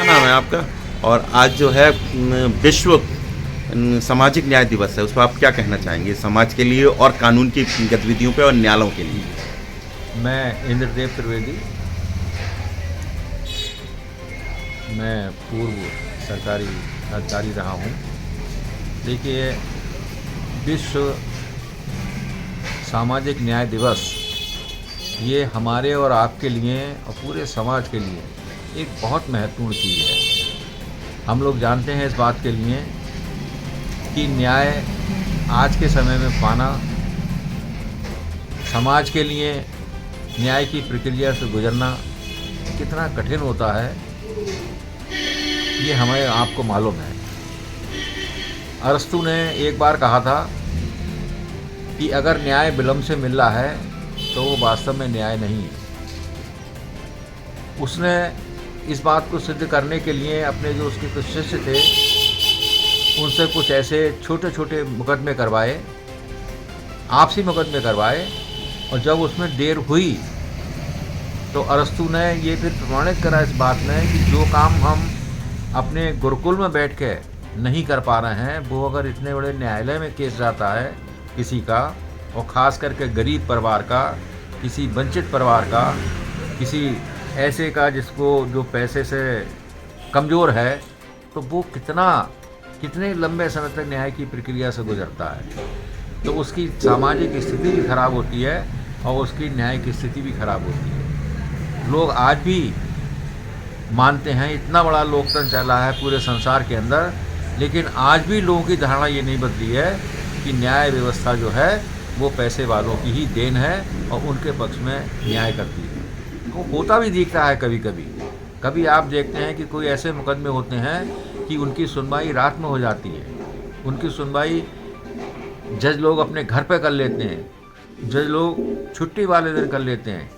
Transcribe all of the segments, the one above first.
क्या नाम है आपका? और आज जो है विश्व सामाजिक न्याय दिवस है, उस पर आप क्या कहना चाहेंगे समाज के लिए और कानून की गतिविधियों पे और न्यायालयों के लिए? मैं इंद्रदेव त्रिवेदी, मैं पूर्व सरकारी अधिकारी रहा हूँ। देखिए, विश्व सामाजिक न्याय दिवस ये हमारे और आपके लिए और पूरे समाज के लिए एक बहुत महत्वपूर्ण चीज़ है। हम लोग जानते हैं इस बात के लिए कि न्याय आज के समय में पाना, समाज के लिए न्याय की प्रक्रिया से गुजरना कितना कठिन होता है, ये हमें आपको मालूम है। अरस्तु ने एक बार कहा था कि अगर न्याय विलंब से मिल रहा है तो वो वास्तव में न्याय नहीं है। उसने इस बात को सिद्ध करने के लिए अपने जो उसके कुछ शिष्य थे उनसे कुछ ऐसे छोटे छोटे मुकदमे करवाए, आपसी मुकदमे करवाए, और जब उसमें देर हुई तो अरस्तु ने ये फिर प्रमाणित करा इस बात में कि जो काम हम अपने गुरुकुल में बैठ के नहीं कर पा रहे हैं, वो अगर इतने बड़े न्यायालय में केस जाता है किसी का, और ख़ास करके गरीब परिवार का, किसी वंचित परिवार का, किसी ऐसे का जिसको जो पैसे से कमज़ोर है, तो वो कितने लंबे समय तक न्याय की प्रक्रिया से गुजरता है। तो उसकी सामाजिक स्थिति भी खराब होती है और उसकी न्याय की स्थिति भी खराब होती है। लोग आज भी मानते हैं, इतना बड़ा लोकतंत्र चला है पूरे संसार के अंदर, लेकिन आज भी लोगों की धारणा ये नहीं बदली है कि न्याय व्यवस्था जो है वो पैसे वालों की ही देन है और उनके पक्ष में न्याय करती है। तो होता भी दिखता है कभी आप देखते हैं कि कोई ऐसे मुकदमे होते हैं कि उनकी सुनवाई रात में हो जाती है। उनकी सुनवाई जज लोग अपने घर पे कर लेते हैं, जज लोग छुट्टी वाले दिन कर लेते हैं।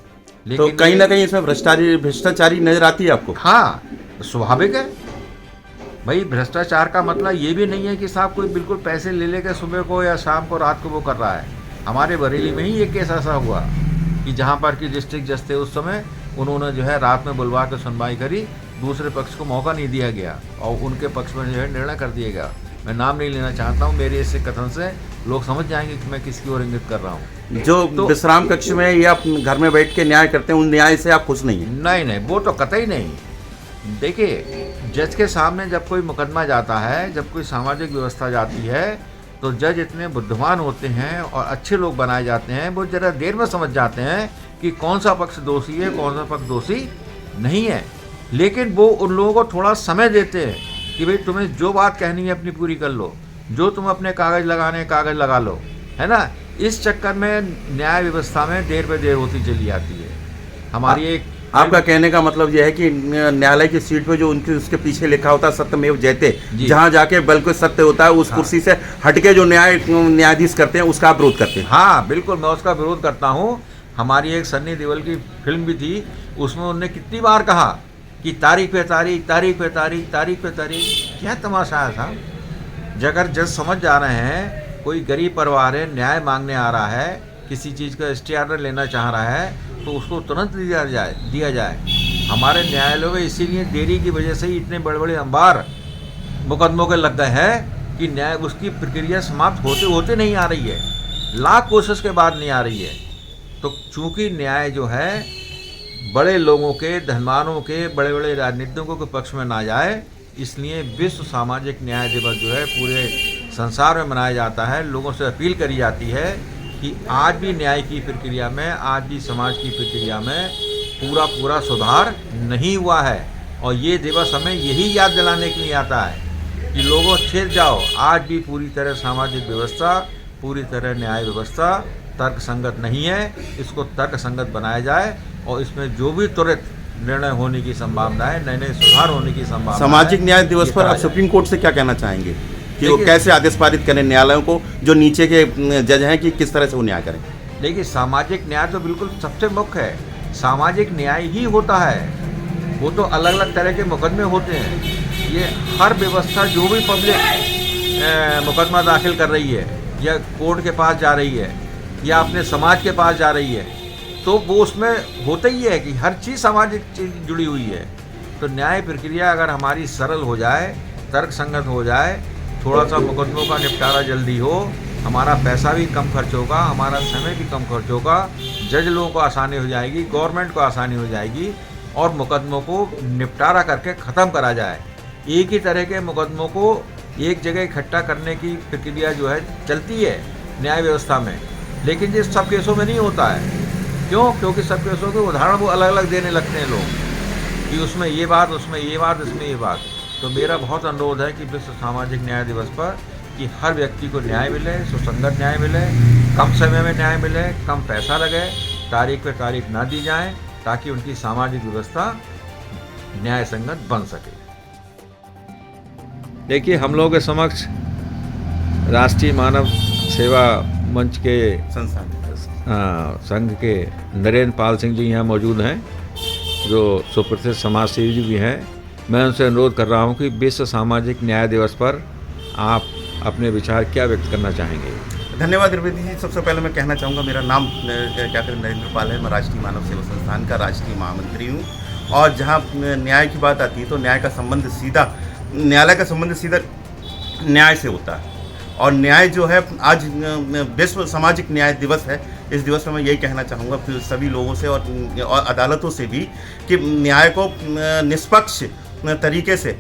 लेकिन तो कहीं ना कहीं इसमें भ्रष्टाचारी नजर आती है आपको? हाँ, स्वाभाविक है भाई। भ्रष्टाचार का मतलब ये भी नहीं है कि साहब कोई बिल्कुल पैसे ले लेकर सुबह को या शाम को रात को वो कर रहा है। हमारे बरेली में ही एक केस ऐसा हुआ कि जहाँ पर कि डिस्ट्रिक्ट जज थे उस समय, उन्होंने जो है रात में बुलवा कर सुनवाई करी, दूसरे पक्ष को मौका नहीं दिया गया और उनके पक्ष में जो है निर्णय कर दिया गया। मैं नाम नहीं लेना चाहता हूँ, मेरे इस कथन से लोग समझ जाएंगे कि मैं किसकी ओर इंगित कर रहा हूँ। जो विश्राम कक्ष में या घर में बैठ के न्याय करते हैं, उन न्याय से आप खुश नहीं हैं? नहीं, वो तो कतई नहीं। देखिए, जज के सामने जब कोई मुकदमा जाता है, जब कोई सामाजिक व्यवस्था जाती है, तो जज इतने बुद्धिमान होते हैं और अच्छे लोग बनाए जाते हैं, वो ज़रा देर में समझ जाते हैं कि कौन सा पक्ष दोषी है, कौन सा पक्ष दोषी नहीं है। लेकिन वो उन लोगों को थोड़ा समय देते हैं कि भाई तुम्हें जो बात कहनी है अपनी पूरी कर लो, जो तुम अपने कागज़ लगाने कागज़ लगा लो, है ना। इस चक्कर में न्याय व्यवस्था में देर पे देर होती चली जाती है। हमारी एक आपका कहने का मतलब यह है कि न्यायालय की सीट पे जो उनके उसके पीछे लिखा होता है सत्यमेव जयते, जहां जाके बिल्कुल सत्य होता है, उस कुर्सी से हटके जो न्यायाधीश करते हैं उसका आप विरोध करते हैं? हाँ, बिल्कुल, मैं उसका विरोध करता हूँ। हमारी एक सन्नी देओल की फिल्म भी थी, उसमें उन्होंने कितनी बार कहा कि तारीख पे तारीख, तारीख पे तारीख, तारीख पे तारीख। क्या तमाशा है साहब। अगर जज समझ जा रहे हैं, कोई गरीब परिवार है, न्याय मांगने आ रहा है, किसी चीज़ का स्टे ऑर्डर लेना चाह रहा है, तो उसको तुरंत दिया जाए। हमारे न्यायालयों में इसीलिए देरी की वजह से ही इतने बड़े बड़े अंबार मुकदमों के लग गए हैं कि न्याय उसकी प्रक्रिया समाप्त होते होते नहीं आ रही है, लाख कोशिश के बाद नहीं आ रही है। तो चूँकि न्याय जो है बड़े लोगों के, धनवानों के, बड़े बड़े राजनीतिकों के पक्ष में ना जाए, इसलिए विश्व सामाजिक न्याय दिवस जो है पूरे संसार में मनाया जाता है। लोगों से अपील करी जाती है कि आज भी न्याय की प्रक्रिया में, आज भी समाज की प्रक्रिया में पूरा सुधार नहीं हुआ है। और ये दिवस हमें यही याद दिलाने के लिए आता है कि लोगों छिड़ जाओ, आज भी पूरी तरह सामाजिक व्यवस्था, पूरी तरह न्याय व्यवस्था तर्क संगत नहीं है। इसको तर्क संगत बनाया जाए और इसमें जो भी त्वरित निर्णय होने की संभावना है, नए नए सुधार होने की संभावना है। सामाजिक न्याय दिवस पर आप सुप्रीम कोर्ट से क्या कहना चाहेंगे कि वो कैसे आदेश पारित करें न्यायालयों को, जो नीचे के जज हैं, कि किस तरह से वो न्याय करें? देखिए, सामाजिक न्याय तो बिल्कुल सबसे मुख्य है। सामाजिक न्याय ही होता है, वो तो अलग अलग तरह के मुकदमे होते हैं। ये हर व्यवस्था जो भी पब्लिक मुकदमा दाखिल कर रही है या कोर्ट के पास जा रही है या अपने समाज के पास जा रही है, तो वो उसमें होता ही है कि हर चीज़ सामाजिक चीज जुड़ी हुई है। तो न्याय प्रक्रिया अगर हमारी सरल हो जाए, तर्क संगत हो जाए, थोड़ा सा मुकदमों का निपटारा जल्दी हो, हमारा पैसा भी कम खर्च होगा, हमारा समय भी कम खर्च होगा, जज लोगों को आसानी हो जाएगी, गवर्नमेंट को आसानी हो जाएगी और मुकदमों को निपटारा करके ख़त्म करा जाए। एक ही तरह के मुकदमों को एक जगह इकट्ठा करने की प्रक्रिया जो है चलती है न्याय व्यवस्था में, लेकिन ये सब केसों में नहीं होता है। क्यों? क्योंकि सब केसों के उदाहरण वो अलग अलग देने लगते हैं लोग कि उसमें ये बात, उसमें ये बात, इसमें ये बात। तो मेरा बहुत अनुरोध है कि विश्व सामाजिक न्याय दिवस पर कि हर व्यक्ति को न्याय मिले, सुसंगत न्याय मिले, कम समय में न्याय मिले, कम पैसा लगे, तारीख पे तारीख ना दी जाए, ताकि उनकी सामाजिक व्यवस्था न्याय संगत बन सके। देखिए, हम लोगों के समक्ष राष्ट्रीय मानव सेवा मंच के संघ के नरेंद्र पाल सिंह जी यहाँ मौजूद हैं, जो सुप्रसिद्ध समाजसेवी भी हैं। मैं उनसे अनुरोध कर रहा हूँ कि विश्व सामाजिक न्याय दिवस पर आप अपने विचार क्या व्यक्त करना चाहेंगे? धन्यवाद द्विवेदी जी। सबसे पहले मैं कहना चाहूँगा, मेरा नाम नरेंद्र पाल है, मैं राष्ट्रीय मानव सेवा संस्थान का राष्ट्रीय महामंत्री हूँ। और जहाँ न्याय की बात आती है तो न्याय का संबंध सीधा, न्यायालय का संबंध सीधा न्याय से होता है। और न्याय जो है, आज विश्व सामाजिक न्याय दिवस है, इस दिवस में मैं यही कहना चाहूँगा सभी लोगों से और अदालतों से भी कि न्याय को निष्पक्ष तरीके से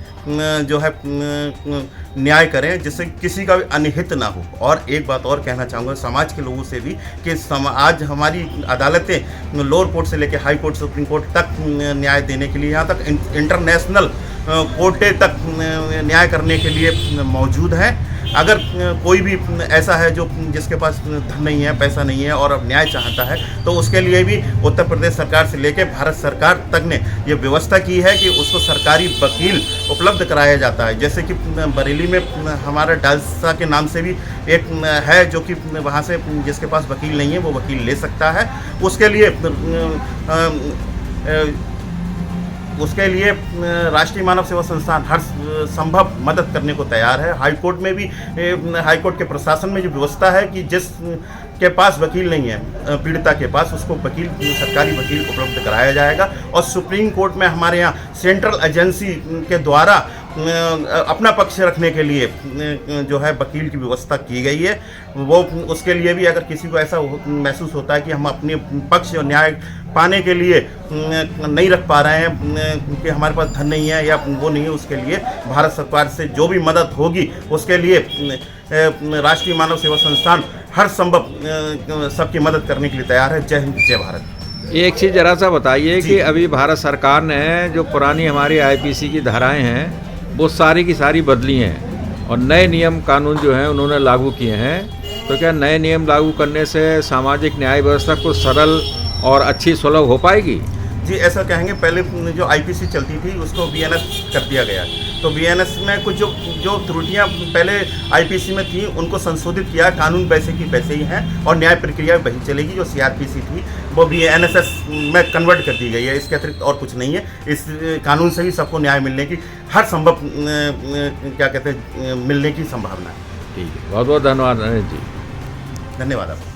जो है न्याय करें, जिससे किसी का भी अनहित ना हो। और एक बात और कहना चाहूँगा समाज के लोगों से भी कि आज हमारी अदालतें लोअर कोर्ट से लेकर हाई कोर्ट, सुप्रीम कोर्ट तक न्याय देने के लिए, यहाँ तक इंटरनेशनल कोर्टे तक न्याय करने के लिए मौजूद है। अगर कोई भी ऐसा है जो जिसके पास धन नहीं है, पैसा नहीं है और अब न्याय चाहता है, तो उसके लिए भी उत्तर प्रदेश सरकार से लेकर भारत सरकार तक ने ये व्यवस्था की है कि उसको सरकारी वकील उपलब्ध कराया जाता है। जैसे कि बरेली में हमारा डालसा के नाम से भी एक है, जो कि वहाँ से जिसके पास वकील नहीं है वो वकील ले सकता है। उसके लिए राष्ट्रीय मानव सेवा संस्थान हर संभव मदद करने को तैयार है। हाई कोर्ट में भी, हाई कोर्ट के प्रशासन में जो व्यवस्था है कि जिस के पास वकील नहीं है पीड़िता के पास, उसको वकील, सरकारी वकील उपलब्ध कराया जाएगा। और सुप्रीम कोर्ट में हमारे यहाँ सेंट्रल एजेंसी के द्वारा अपना पक्ष रखने के लिए जो है वकील की व्यवस्था की गई है। वो उसके लिए भी अगर किसी को ऐसा महसूस होता है कि हम अपने पक्ष और न्याय पाने के लिए नहीं रख पा रहे हैं कि हमारे पास धन नहीं है या वो नहीं है, उसके लिए भारत सरकार से जो भी मदद होगी उसके लिए राष्ट्रीय मानव सेवा संस्थान हर संभव सबकी मदद करने के लिए तैयार है। जय हिंद, जय भारत। एक चीज़ जरा सा बताइए कि अभी भारत सरकार ने जो पुरानी हमारी आईपीसी की धाराएं हैं वो सारी की सारी बदली हैं और नए नियम कानून जो हैं उन्होंने लागू किए हैं। तो क्या नए नियम लागू करने से सामाजिक न्याय व्यवस्था को सरल और अच्छी सुलभ हो पाएगी? जी, ऐसा कहेंगे। पहले जो आईपीसी चलती थी उसको बीएनएस कर दिया गया, तो बीएनएस में कुछ जो त्रुटियां पहले आईपीसी में थी उनको संशोधित किया। कानून वैसे की वैसे ही हैं और न्याय प्रक्रिया वही चलेगी। जो सीआरपीसी थी वो बीएनएसएस में कन्वर्ट कर दी गई है। इसके अतिरिक्त और कुछ नहीं है। इस कानून से ही सबको न्याय मिलने की हर संभव मिलने की संभावना है। ठीक है, बहुत बहुत धन्यवाद नरेंद्र जी। धन्यवाद आपका।